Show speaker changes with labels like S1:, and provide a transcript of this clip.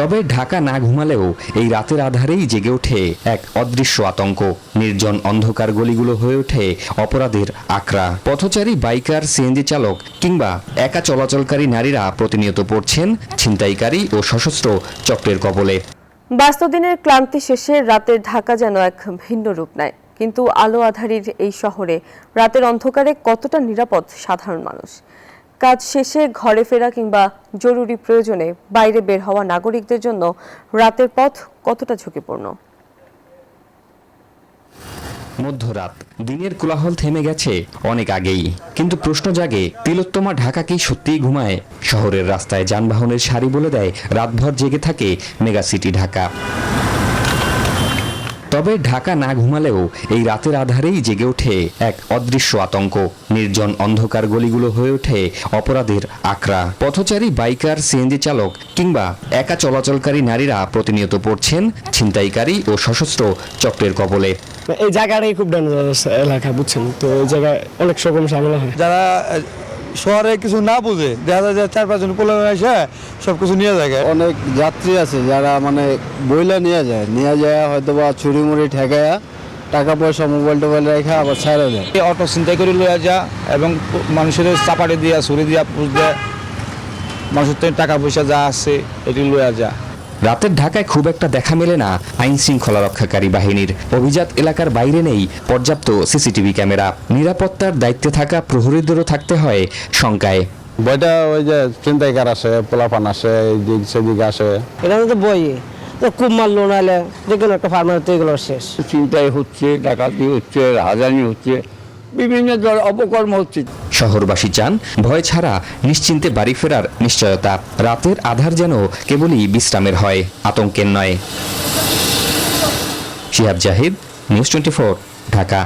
S1: তবে ঢাকা না ঘুমালেও এই রাতের আধারেই জেগে ওঠে এক অদৃশ্য আতঙ্ক। নির্জন অন্ধকার গলিগুলো হয়ে ওঠে অপরাধের আখড়া। পথচারী, বাইকার, সিএনজি চালক কিংবা একা চলাচলকারী নারীরা প্রতিনিয়ত পড়ছেন ছিনতাইকারী ও সশস্ত্র চক্রের কবলে।
S2: ব্যস্ত দিনের ক্লান্তি শেষে রাতের ঢাকা যেন এক ভিন্ন রূপ নেয়। কিন্তু আলো আঁধারির এই শহরে রাতের অন্ধকারে কতটা নিরাপদ সাধারণ মানুষ? কাজ শেষে ঘরে ফেরা কিংবা জরুরি প্রয়োজনে বাইরে বের হওয়া নাগরিকদের জন্য রাতের পথ কতটা ঝুঁকিপূর্ণ?
S1: মধ্যরাত, দিনের কোলাহল থেমে গেছে অনেক আগেই, কিন্তু প্রশ্ন জাগে, তিলোত্তমা ঢাকা কি সত্যিই ঘুমায়? শহরের রাস্তায় যানবাহনের সারি বলে দেয় রাতভর জেগে থাকে মেগা সিটি ঢাকা। তবে ঢাকা না ঘুমালেও এই রাতের আধারেই জেগে ওঠে এক অদৃশ্য আতঙ্ক। নির্জন অন্ধকার গলিগুলো হয়ে ওঠে অপরাধের আখড়া। পথচারী, বাইকার, সিএনজি চালক কিংবা একা চলাচলকারী নারীরা প্রতিনিয়ত পড়ছেন ছিনতাইকারী ও সশস্ত্র চক্রের কবলে।
S3: এই জায়গাটাই খুব ডেঞ্জারাস এলাকা, বুঝছেন তো। এই জায়গায় অনেক রকম ঝামেলা হয়।
S4: যারা শহরে কিছু না বুঝে, দেখা যায় যে 4-5 জন পোলা এসে সবকিছু নিয়ে যায়।
S5: অনেক যাত্রী আছে যারা মানে বইলা নিয়ে যায় হয়তো বা ছুরি মুড়ি ঠেকায়া টাকা পয়সা মোবাইল টোবাইল রেখে আবার ছেড়ে দেয়।
S4: অটো চিন্তাই করে লইয়া যা এবং মানুষের চাপাটি দিয়া ছুরি দিয়া পুষ দেয়, মানুষের তো টাকা পয়সা যা আছে এটি লইয়া যা।
S1: রাতের ঢাকায় খুব একটা দেখা মেলে না আইন শৃঙ্খলা রক্ষাকারী বাহিনীর। অভিজাত এলাকার বাইরে নেই পর্যাপ্ত সিসিটিভি ক্যামেরা। নিরাপত্তার দায়িত্বে থাকা প্রহরীদেরও থাকতে হয় শঙ্কায়।
S5: বইটা ওই যে চিন্তাইকার আসে, পোলাপান আসে, এইদিক সেদিকে আসে।
S3: এখানে তো বই তো খুব মারলো, নাহলে যে কোনো একটা ফার্মার এগুলো শেষ।
S5: চিন্তাই হচ্ছে, ডাকাতি হচ্ছে, রাজানি হচ্ছে, বিভিন্ন অপকর্ম হচ্ছে।
S1: শহরবাসী চান ভয় ছাড়া নিশ্চিন্তে বাড়ি ফেরার নিশ্চয়তা। রাতের আধার যেন কেবলই বিশ্রামের হয়, আতঙ্কের নয়। শিহাব জাহিদ, নিউজ 24, ঢাকা।